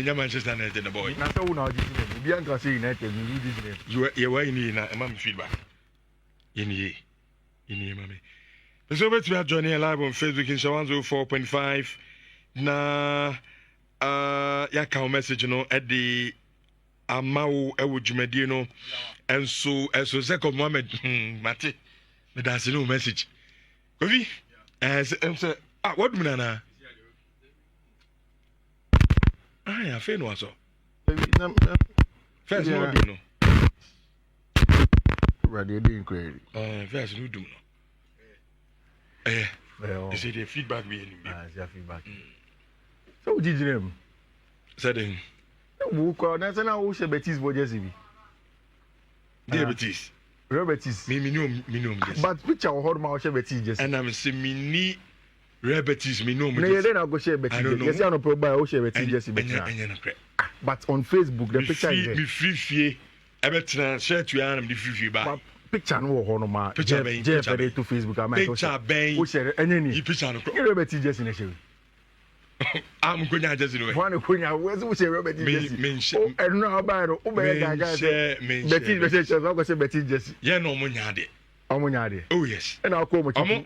in Manchester United, the boy. Now, so now, Bianca say United, you were in a mum feedback. In ye, mammy. So, let's be joining live on Facebook in 104.5. Na, ya message, at the Amau Ewujumedino, and so as a second moment, Mate, but that's no message. Kofi, as what Munana? I feel no so. First, no, no. Radio inquiry. First, no, do no. You see the feedback being feedback. So, what did you name? Said him. Who called us and I will share Betis for Jesse? Betis. Robertis. Me, but which our whole mouth share Betis. And I'm saying, me ni Robertis, me no. Then I'll go share Betis. Yes, I know, probably I'll share Betis Jesse. But on Facebook, the picture is me Fiifi. I bet share to you the Fiifi back. Picture no honor, picture to Facebook. I picture bang. Who share any picture no. Robertis Jesse in a show. I'm going to just do it. One of where's who say Robert Jesse? Oh, and now about Betis Jesse. I'm going to say Betis Jesse. Yeah, no money. Oh, yes. And I'll call what I'm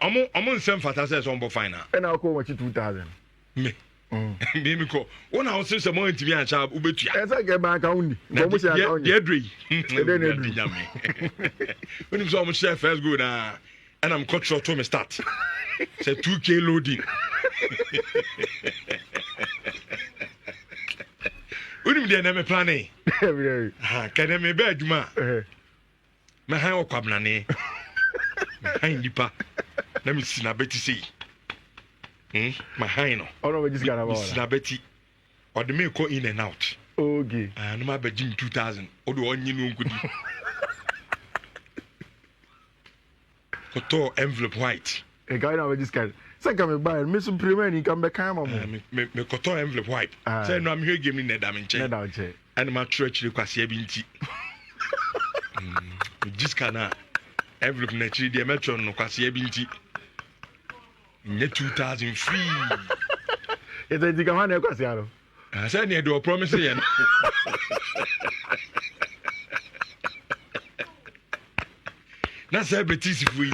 on some fantasy on Bofina. And I'll call what you 2000. Me. Baby, call. One house is a moment to be a child. As I get back only. When it's almost chef first good, and I'm cut short to me start. Say 2K loading. What do you mean? I'm planning. Can I be bad, ma? My hand or cabnane. My nipa. Let me see na Betty see. My hand. Oh, no, we just got about Betty. Or the milk in and out. Okay. And my bedroom 2000. Or the one you know good. Koto envelope white. A guy now with this guy. Second, buy Miss Premier, come back. Me koto envelope white. Say no, I'm here giving me that damage. And my church requires 70. Just cannot envelope naturally the metro no kwasi 70. Net 2000 free. It's a Digamana Quasiano. I said, you do a promise. That's a Betis if we.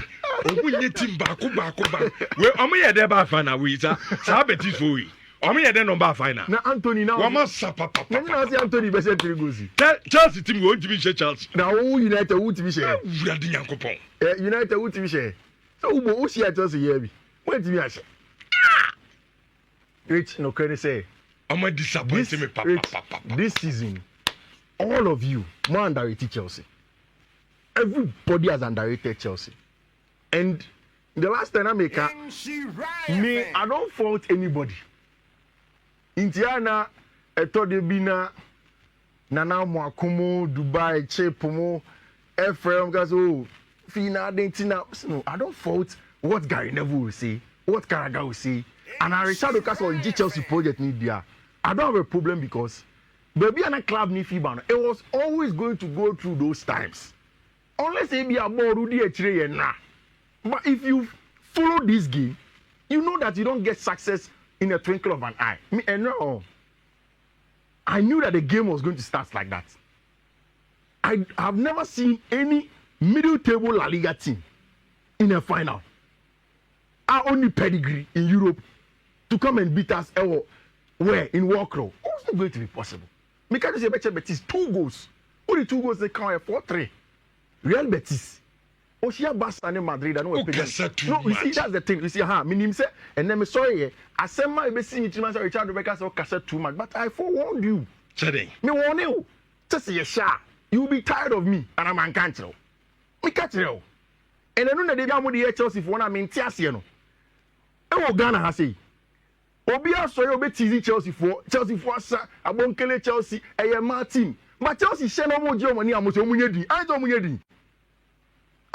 We need him back. Well, I'm here there by final week. Sabetis for we. I'm here there number final. Now, Anthony, now. One must sapa. Anthony Besset Trigosi. Chelsea team going to be Chelsea. Now, United would be share. United would be share. So, who see at Chelsea here? When did you say? Rich, no, can I say? I'm a disappointed this season, all of you, more underrated Chelsea. Everybody has underrated Chelsea. And the last time I make I don't fault anybody. Indiana, Etodebina, Nana Mwakumo, Dubai, Chepomo, Ephraim, Gazo, Fina, Dentina. No, I don't fault what Gary Neville will say, what Carragher will say. And I Richard Lucas on G Chelsea project need there. I don't have a problem because baby and a club need FIBA. It was always going to go through those times. Unless they be a more Rudy Echre now. But if you follow this game, you know that you don't get success in a twinkle of an eye. And no, I knew that the game was going to start like that. I have never seen any middle table La Liga team in a final. Our only pedigree in Europe to come and beat us where in Walkrow. It's not going to be possible. Because you say Betis 2 goals. Only 2 goals they count 4-3. Real Betis. Oshia Barca and Madrid. I know. No, you see that's the thing. You see, meaning say, and then me sorry. I said my best thing to myself. Richard Rebecca said cassette too much, but I forewarned you. Today, me warn you. Just say sha. You'll be tired of me, and I'm uncountable. Me catch you. And I know that they got money Chelsea for one. I mean, Tias, you know. E Ghana has say. Obi aso you be teasing Chelsea for sa abonkele Chelsea eye ma team. But Chelsea share no more money amoso munyedi. I don't munyedi.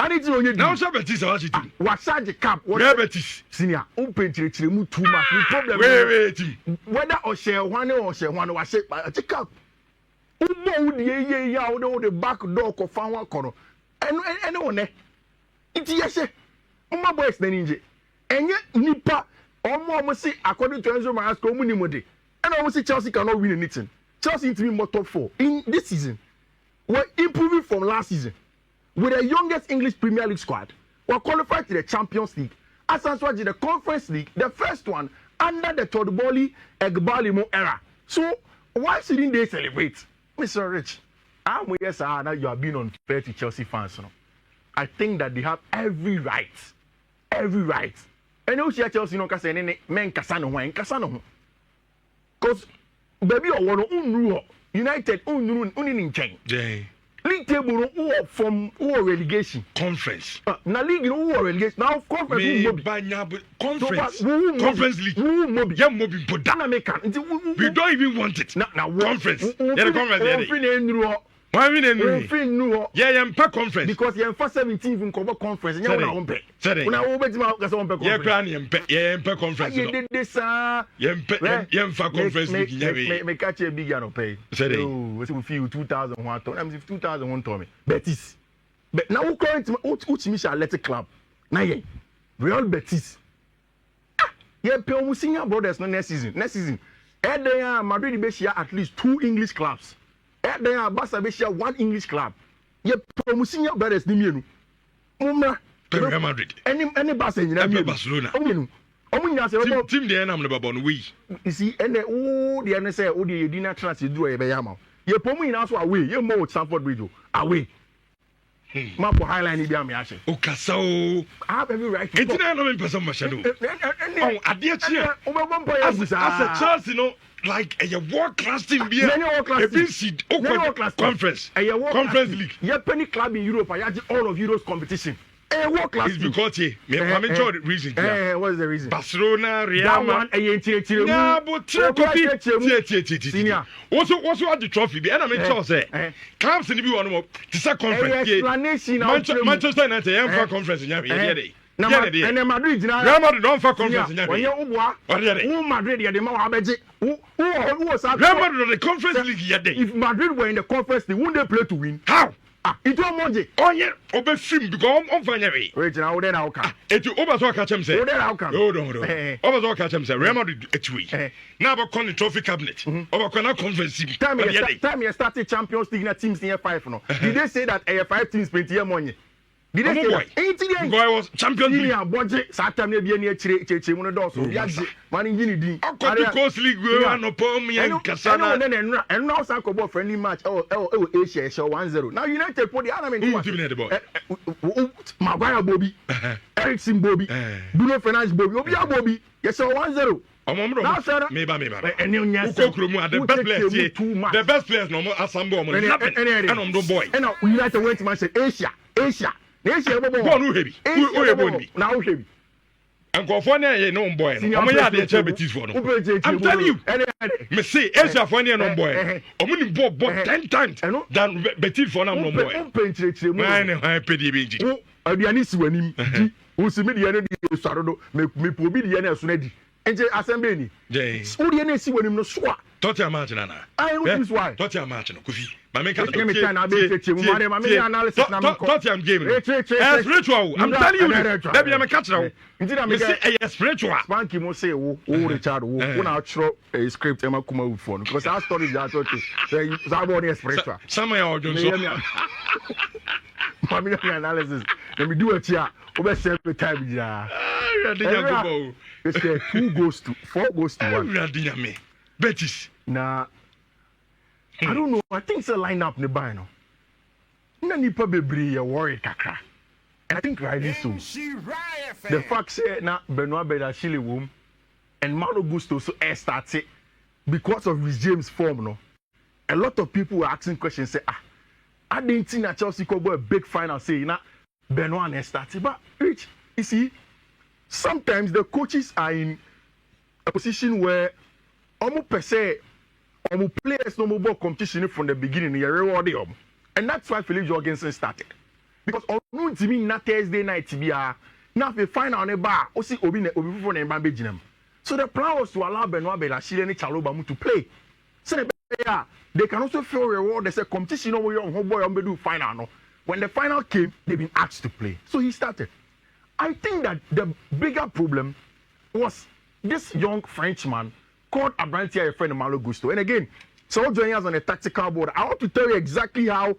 Ani ti onyedi. Now so Betis what you do? What charge cap? Where Betis? Senior, open chire mu too much. The problem wait. Whether or share one wa share cap. Ubo die ya o the back door ko fan wa kono. Ene one. Iti yese. Umma boys na ninje. Enye nipa omo si according to Enzo Marasco mu ni mode And I will say Chelsea cannot win anything. Chelsea need to be more top 4 in this season. We're improving from last season with the youngest English Premier League squad. We're qualified to the Champions League. As well as the Conference League, the first one under the Todboli Egbalimo era. So why shouldn't they celebrate? Mr. Rich, I'm with yes, now you have been unfair to Chelsea fans. You know? I think that they have every right. Every right. And also Chelsea no kasa ne men kasa no ho. Because baby o wono unru United unru unin nchen. Jay. League table no from relegation. Conference. Na league no relegation. Now conference conference. Conference league. Yeah, mobi boda. Na make we don't even want it. Na conference. Yeah, the conference. Why we no? Yeah, conference. Because you for 17 even cover conference. You na won pay. Una wo betima ka so won pay conference. Yeah, plan yempe conference. Yeah, this yemfa conference league. Me catch a big no pay. Oh, we feel 2001 ton. I'm 2001 ton. Betis. But now we current Uchimisha Athletic Club. Na ye. Real Betis. Yeah, pay almost senior brothers no next season. Next season. Madrid be share at least 2 English clubs. Then Barca be share 1 English club. Ye promoting your brothers ni mienu. Umra Real Madrid. Any Barca ni na mienu. Barcelona. Omienu. Omunya say team dey na me baba no we. You see and the na say o dey dinner transfer do e be yama. Ye promo ina so away. Ye mo Stamford Bridge away. Map highline ni bi am ya she. O kasa o. I have every right. It's na no me person ma shadow. Oh, ade chia. As a Chelsea no like a world class team be a conference league. Yeah, penny club in Europe. I had all of Euro's competition. A world class. It's because the reason. What is the reason? Barcelona, Real Madrid. Yeah, but also at the trophy. The enemy say clubs in the one more. This a conference. Manchester United conference in here. And Madrid Real Madrid don't for conference in when you Madrid you the abeji who was Real Madrid the conference league yede. If Madrid were in the conference league, wouldn't they play to win? How? It won't money. Oh yeah, obe film because on fanya we. Wait now, then how come? It over so catch him say. Then how come? Hold on. Over so catch him say Real Madrid etui. Now about con the trophy cabinet. Over con conference team. Time you started Champions League na teams near 5 no. Did they say that 5 teams plenty money? Did they say that? Boy was Champions League. Yeah, budget. Saturday may be near Chire mu no do so. Biaje. Man ngini din. Akoti Coast League we no pom yan kasana. And now say go friendly match. Asia show 1-0. Now United put the enemy. Who team the boy? Maguire Bobby. Ericsson Bobby. Bruno Fernandes Bobby. Obi Bobby. Yes, 1-0. Meba. The best players no more assemble and boy. And now United went to Manchester Asia. Asia who heavy. Now heavy. And go for no boy. Betis for no. I'm telling you. Me say Asia for no boy. Omuni bought 10 times than Betis for no boy. Man, I pay the BG. Aduani si wanim. Wo si me de no de swarodo me pobi de na so na di. Enje assembly ni. Wo de na si wanim no so a. Totia match na. I know this why. Totia match no Kofi. Mame ka Totia game. Spiritual. I'm telling you. That be me catch now. Me say spiritual. Spanky mo say wo Richard wo na chro script e ma kuma wood for because our story that talk say Zabo na spiritual. Samuel Ojonso. Family analysis. Let me do it here. Over 7 times, yeah. It's 4 goes to 1. Betis. Nah, I don't know. I think it's a lineup nearby now. Nani pa bebre worry kakra. And I think rightly so. The fact say na Benoit Bedashile wom and Malo Gusto so started because of his James form no. A lot of people were asking questions say I didn't think that Chelsea could go a big final say na Benoit and started. But Rich, you see, sometimes the coaches are in a position where almost per se players no more competition from the beginning. You reward them, and that's why Philip Jorgensen started. Because on to me na Thursday night to be now if you find out a bar, or see obi for the so the plan was to allow Benoit Bedashile and Chaloba to play. So they can also feel reward. They say competition over your homeboy on do final. No, when the final came, they've been asked to play. So he started. I think that the bigger problem was this young Frenchman called Abrantia a friend of Malo Gusto. And again, so joining us on a tactical board, I want to tell you exactly how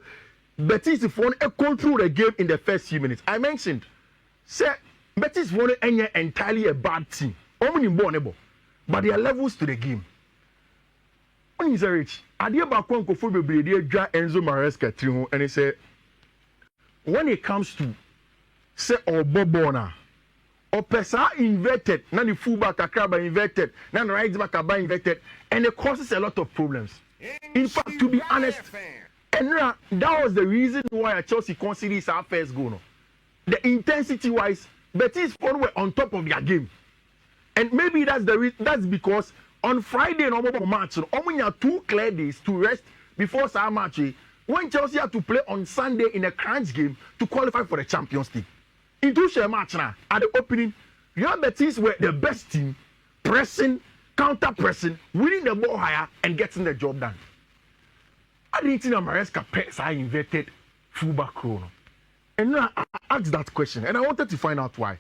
Betis won a control the game in the first few minutes. I mentioned, say, Betis won entirely a bad team. But there are levels to the game. When he's a rich, Adia Bakon Kofu Bebrede Dra Enzo Maresca Trimo, and he said, when it comes to say or Bobona, or Pesa inverted, not the fullback Akraba inverted, not the right back Aba inverted, and it causes a lot of problems. In fact, to be honest, and that was the reason why Chelsea considered our first goal. No? The intensity wise, Betis were on top of their game. And maybe that's because on Friday, no more match, only had 2 clear days to rest before our match. When Chelsea had to play on Sunday in a crunch game to qualify for the Champions League. In 2 share match now, at the opening, Real Betis were the best team, pressing, counter pressing, winning the ball higher, and getting the job done. I didn't think Maresca pets I inverted fullback role. And now I asked that question, and I wanted to find out why.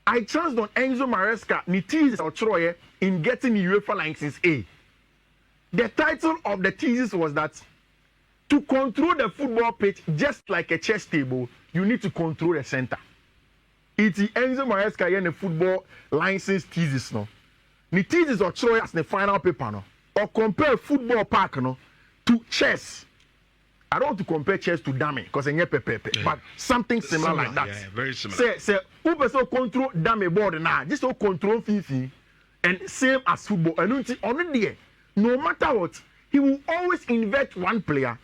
I chanced on Enzo Maresca, Nitiz or Troye in getting the UEFA license A. The title of the thesis was that to control the football pitch just like a chess table, you need to control the center. It's the Enzo Maresca and the football license thesis no. Nitiz or Troye as the final paper no. Or compare football park no to chess. I don't want to compare chess to dummy because but something similar like that. Yeah, very similar. Say, who person control dummy board now? Just so control Fiifi and same as football. And only no matter what, he will always invert one player,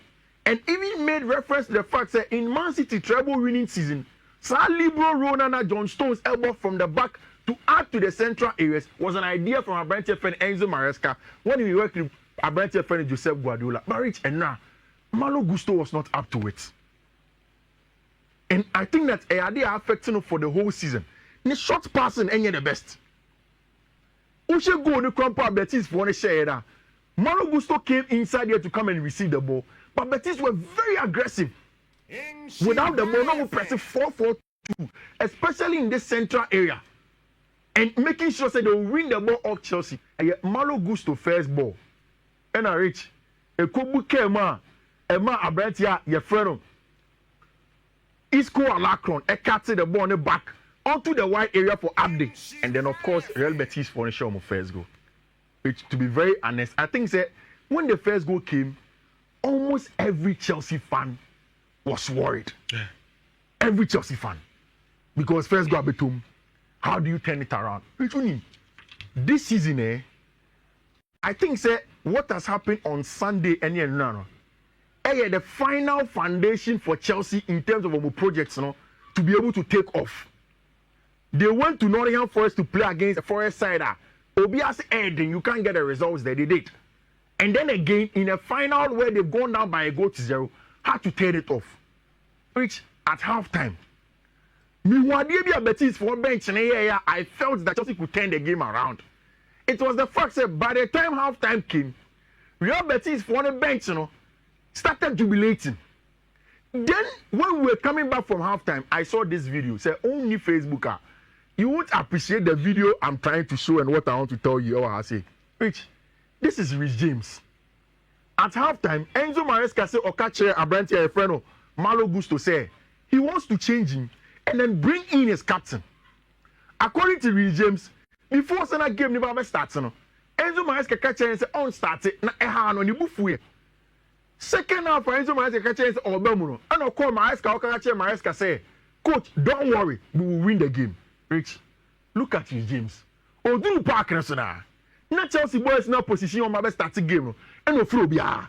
and even made reference to the fact that in Man City treble winning season, Sir Libro Ronana John Stones elbow from the back to add to the central areas was an idea from Abrantia friend Enzo Maresca when he worked with Abrantia friend Josep Guardiola. But rich and now. Malo Gusto was not up to it. And I think that they are affecting him for the whole season. The short passing ain't the best. We should go to Crumpa Betis for one share. Malo Gusto came inside here to come and receive the ball. But Betis were very aggressive. Without the ball, no pressing 4-4-2, especially in this central area. And making sure that they will win the ball off Chelsea. And yet Malo Gusto first ball. And I reach. A Kubu Kema. Emma Abrantia, your friend, Isco Alacron, a catch the ball on the back onto the wide area for updates. And then, of course, Real Betis for the show of first goal. Which, to be very honest, I think that when the first goal came, almost every Chelsea fan was worried. Yeah. Every Chelsea fan. Because first goal betum, how do you turn it around? Which mean, this season, I think that what has happened on Sunday and the final foundation for Chelsea in terms of our projects to be able to take off. They went to Nottingham Forest to play against the Forest side. Obias Eden, you can't get the results that they did. And then again, in a final where they've gone down by a goal to 0, had to turn it off. Which, at halftime, Betis for bench, I felt that Chelsea could turn the game around. It was the fact that by the time halftime came, Real Betis for the bench, started jubilating. Then, when we were coming back from halftime, I saw this video. Say, only Facebooker, you won't appreciate the video I'm trying to show and what I want to tell you. I say, Rich, this is Rich James. At halftime, Enzo Maresca said, Okache Abrantia Efreno, Malo Gusto say, he wants to change him and then bring in his captain. According to Rich James, before Senna game never starts, Enzo Maresca catch and say, on started, na eha no ni bufu. Second half, Enzo Maresca catch and say, oh, Bemuno. And of course, Maresca say, Coach, don't worry, we will win the game. Rich, look at you, James. Oh, do you park now? Not Chelsea boys now position on my best starting game. And offer Obia.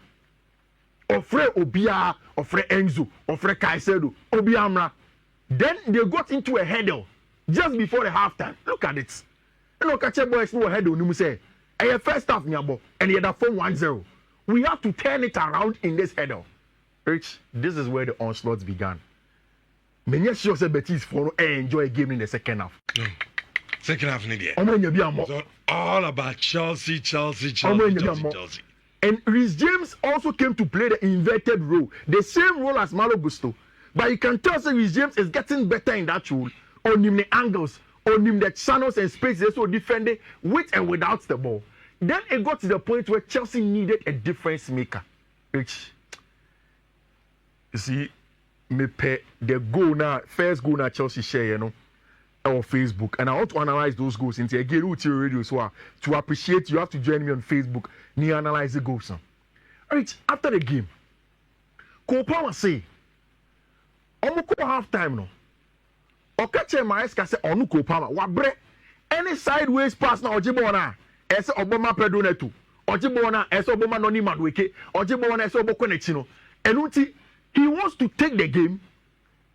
Offer Obia, offer Enzo, offer Caicedo, Obiamra. Then they got into a header just before the halftime. Look at it. And Okache boys no header no say. And first half nyabo and the other 1-0. We have to turn it around in this header. Rich, this is where the onslaughts began. Many sure say Betis for enjoy a game in the second half. No. Second half in the end. All about Chelsea. And Rhys James also came to play the inverted role, the same role as Malo Gusto. But you can tell that Rhys James is getting better in that role. On him the angles, on him the channels and spaces, so defending with and without the ball. then it got to the point where Chelsea needed a difference maker. Which, you see, me pay the goal now, first goal now Chelsea share, you know, on Facebook. And I want to analyze those goals into a game with your radio. So to appreciate, you have to join me on Facebook. Me analyze the goals. Alright, after the game, Kopama say, Omuko half time no. Okache Maresca say onu Kopama, wabre any sideways pass na ojibo na. Ese oboma pedo netu. Ojibo na ese oboma no ni madweke. Ojibo na ese oboko nechi no. Enuti he wants to take the game,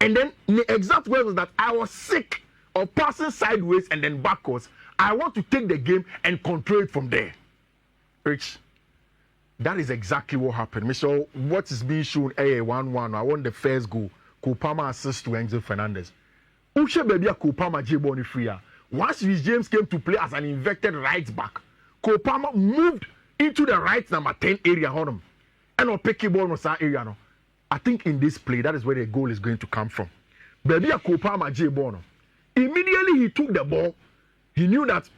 and then the exact word was that I was sick of passing sideways and then backwards. I want to take the game and control it from there. Rich, that is exactly what happened. So what is being shown? 1-1. I want the first goal. Kopama assist to Enzo Fernandez. Ushe baby Kopama J-Boni free. Once Rhys James came to play as an inverted right back, Kopama moved into the right number 10 area. And on picky ball no area no. I think in this play, that is where the goal is going to come from. Baby Kopama J-Bono. Immediately he took the ball. He knew that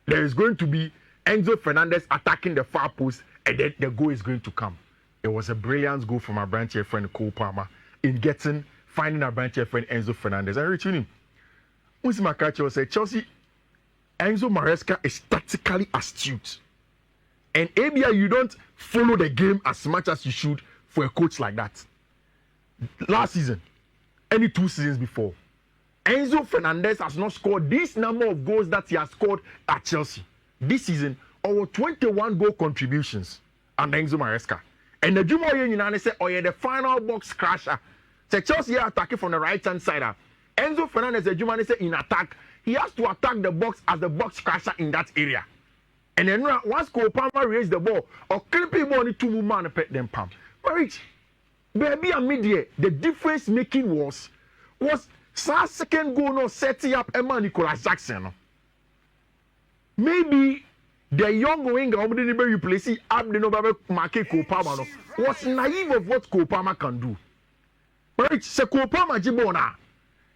there is going to be Enzo Fernandez attacking the far post, and then the goal is going to come. It was a brilliant goal from our branch friend Kopama in finding our branch friend Enzo Fernandez and reaching him. Musi Makacho said, Chelsea, Enzo Maresca is tactically astute. And ABI, you don't follow the game as much as you should for a coach like that. Last season, any 2 seasons before, Enzo Fernandez has not scored this number of goals that he has scored at Chelsea. This season, over 21 goal contributions under Enzo Maresca. And the Juma Yunani said, oh yeah, the final box crasher. So Chelsea are attacking from the right-hand side. Enzo Fernandez, the Juma said, in attack, he has to attack the box as the box crasher in that area. And then once Kopama raised the ball, or clipping ball, two women pet them pump. Rich, baby and media, the difference making was second goal no setting up Emma Nicolas Jackson. Maybe the young winger who replace Abde no market Kopama was naive of what Kopama can do. Rich, se Kopama Jibona.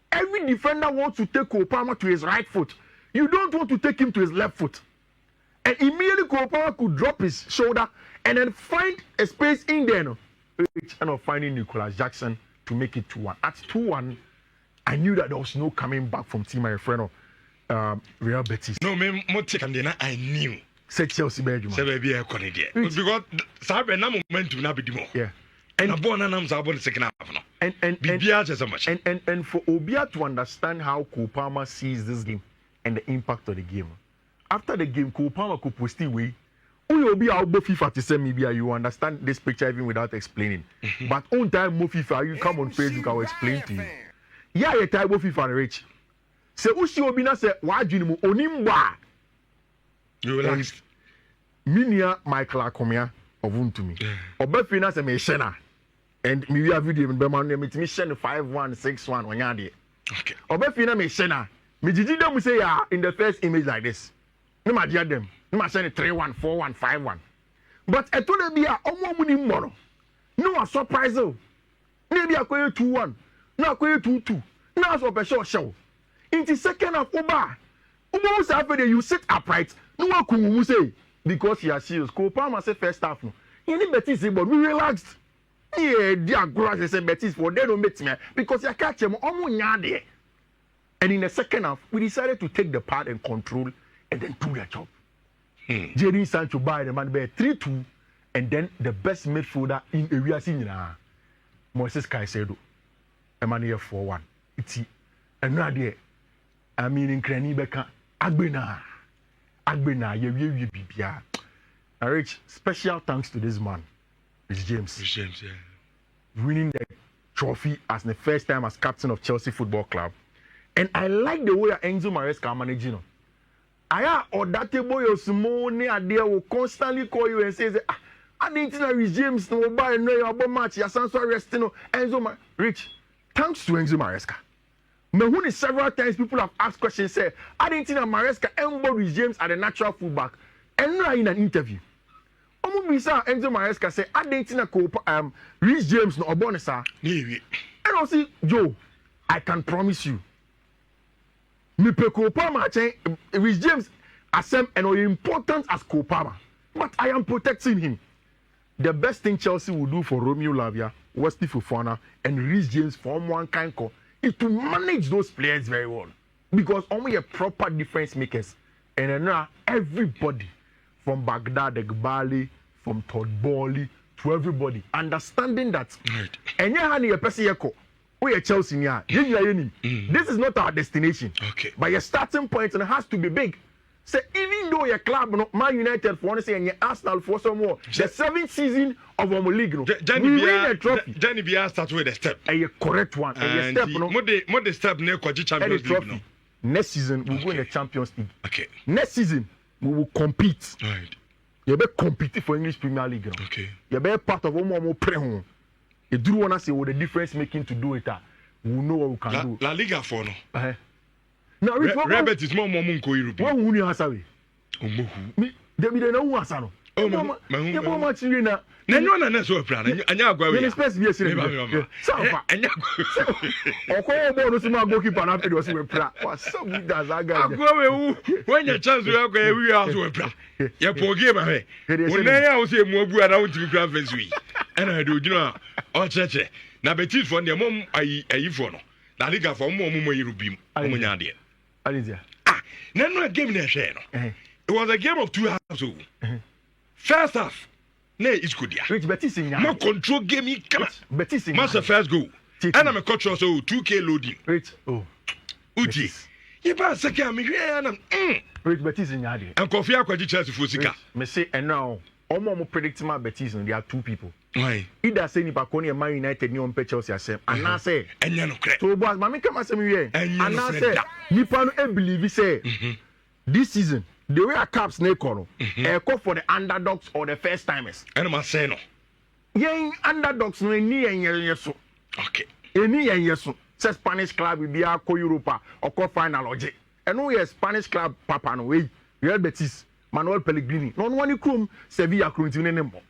Every defender wants to take Kopama to his right foot. You don't want to take him to his left foot. And immediately Kopama could drop his shoulder and then find a space in there. No? And of finding Nicolas Jackson to make it 2-1. At 2-1, I knew that there was no coming back from team my friend Real Betis. No, me I knew. Say Chelsea Belgium. Say baby I connect there. Because sabe na momentum na be dimo. Yeah. And na born na say born second half no. And just so much. And for Obia to understand how Kopama sees this game and the impact of the game. After the game, Kopama could post away. FIFA to send me you understand this picture even without explaining. But on time mo FIFA, you come on Facebook, I will explain to you. Yeah, you type FIFA rich. Se ushi obina se wajuni mu onimba. You relax. Minia Michael Akomia ovuntumi. Obefina se me shena. And me we video in Bema me me share 5-1 6-1 onyade. Okay. Obefina me shena. Me jiji dem say ya in the first image like this. No ma dia dem. No ma send 3-1 4-1 5-1. But etole bia omo mu ni mo no a surprise o. Na bia koye 2-1. Na koye 2-2. Na so be show. In the second half oba say after you sit upright. No one could say because he has serious. Kopama say first half no. He need Betis say but we relaxed. Yeah, dear grass say Betis for they don't meet me because you catch them omo nya there. And in the second half we decided to take the part and control and then do their job. Jadon Sancho by the man by 3-2 and then the best midfielder in area senior Moises Caicedo. A man here 4-1. It's and now there. I mean in Krani Beka Agbena ye bibia. I reach special thanks to this man, Rhys James. Rhys James, yeah. Winning the trophy as the first time as captain of Chelsea Football Club. And I like the way Enzo Maresca managing. I or that boy Simone Adia will constantly call you and say, I didn't know Rhys James no buy no your match, your son's resting Enzo Rich. Thanks to Enzo Maresca. But when several times people have asked questions, say, I didn't think Maresca and Rhys James are the natural fullback. And now in an interview, Enzo Maresca say, I didn't think Rhys James no Obonesa. And I say, Joe, I can promise you. Me pe Kopama Rhys James, Asem and important as Kopama. But I am protecting him. The best thing Chelsea will do for Romeo Lavia, Wesley Fofana, and Reece James from one kind is to manage those players very well. Because only a proper difference makers. And then now everybody from Baghdad, Egbali, from Todd Bowley to everybody understanding that. Right. And you person we are Chelsea here. This is not our destination. Okay. But your starting point and it has to be big. So even though your club, Man United, for one say, and your Arsenal for some more, the 7th season of our league, we win a trophy. Jenny Bia start with a step. A correct one. And step, what the step near Champions League. Next season we win the Champions League. Okay. Next season we will compete. Right. You be compete for English Premier League. Okay. You be part of more pre home. You do wanna see what the difference making to do it. We know what we can do. La Liga for no. Now, Robert is more Munko Europe. What will you answer me? Me, there be no answer. Oh, my much you know. No, no, so plan. And you go. You expect me to say, so and you go. Okay, bonus my goalkeeper after the was we pra. So we does I got. Go when your chance we are going, we are so pra. You forgive me. When I was say more around to grand fence. And I do, you know, oh, church. Now, Betis for the mom, I for no. La Liga for more Europe. No game near share. It was a game of 2 halves. First half, it's good. Which Betis in more control game. He come. Betis in Master first goal. And I'm a coach also 2K loading. Which Uti. You pass second. Which Betis in Yadi. And Kofi Akwaji Chelsea for Sika. Me say and now. Omo predicting my Betis and there are 2 people. Why? Either say Nipakoni and Man United ni on Chelsea asem. And I say. And you no credit. So boss, mami come asem you. And I say. Nipa no believe say. This season, the way a caps ne kono. Call for the underdogs or the first timers. And I say no. Yen underdogs no ni yen yeso. Okay. Eni yen yeso. Say Spanish club will be a co Europa or co final oje. And no yes Spanish club papa no way. Real Betis. Manuel Pellegrini. No one krum Sevilla krum nemo.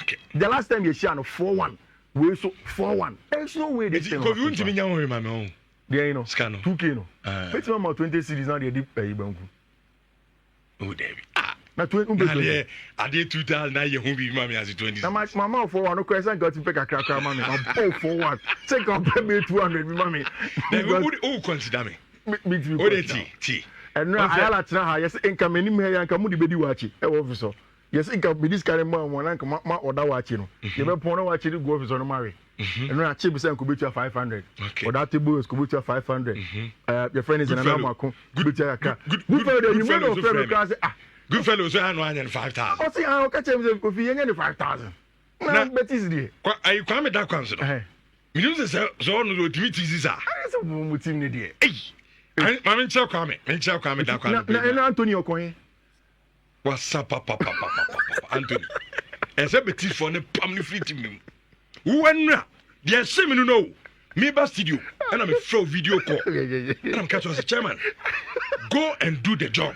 Okay. The last time you share no 4-1. We so 4-1. There's no way this thing. Because you want to be young with my own. There you know. Scano. 2K no. But you 20 series now they deep pay banku. Oh David. Na 20 I did 2000 na you be mommy as 20. Na my mama for one no question got to pick a crack mommy. I'm both for one. Take up me 200 mommy. Who consider me? Me too. Oh T. And now I ala tena ha yes income ni me ya nka mu di bedi wachi e wo officer. Yes income be this kind of man one nka ma order wachi no. You be pon wachi go officer no marry. And now achi be say nko betua 500. Or that table is go betua 500. Your friend is in another mako. Good betua Good fellow you know friend class ah. Good fellow so anu anya 5000. O say ah o ka chem say Kofi yen 5000. Na Betis dey. Ayi kwa me da kwan so. Me use say so no do timi tisi sa. I say mo team ne dey. Mami nkyɛ kwame da kwame na Anthony Okoye whatsapp papa Anthony ɛsɛ Betis for ne pam ne free team mu wanna deɛ sɛ me no me ba studio and I'm a throw video call and I'm catch as a chairman go and do the job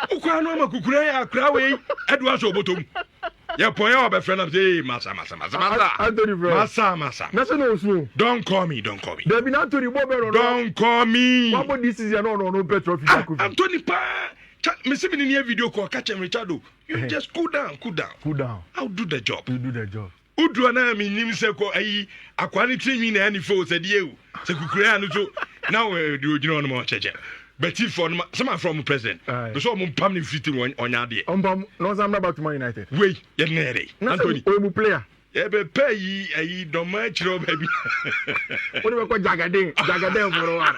ukwa no makukura ya akra we Edward Obotom ya poya obefriend am say masa Anthony bro masa national osu don't call me there be Anthony Bobero don't call me what about this is no petrol Anthony pa me see me in video call catch him Richardo you just cool down I'll do the job Udu na me nim se ko ayi akwani trimi na ani fo se de ewu se kukura anu so now the original no mo cheche Betis for some from president so mo pam ne fiti onya de ombam no sam about Man United wey ye nere Anthony o mu player e be pay ayi do ma chiro baby what we call jagaden for one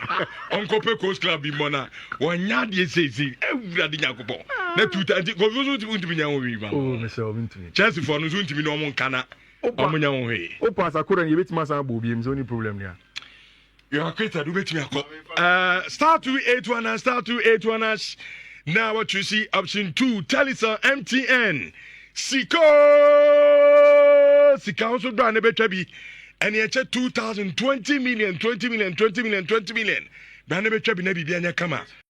onko pe coast club bi mona wonya de sei ewurade nyakopo na 2000 ko so ntimi nya wo wi ba oh me say o ntimi Chelsea for no so ntimi no mo nkana omunya wo he o pass akora ni betima san bo biem so any problem there. You are created, you bet me star 281 and star 281 as now what you see option 2 Telisa MTN Sika also done a better be and you check 2020 million 20 million Banebe Chabi Nebi Bianya Kama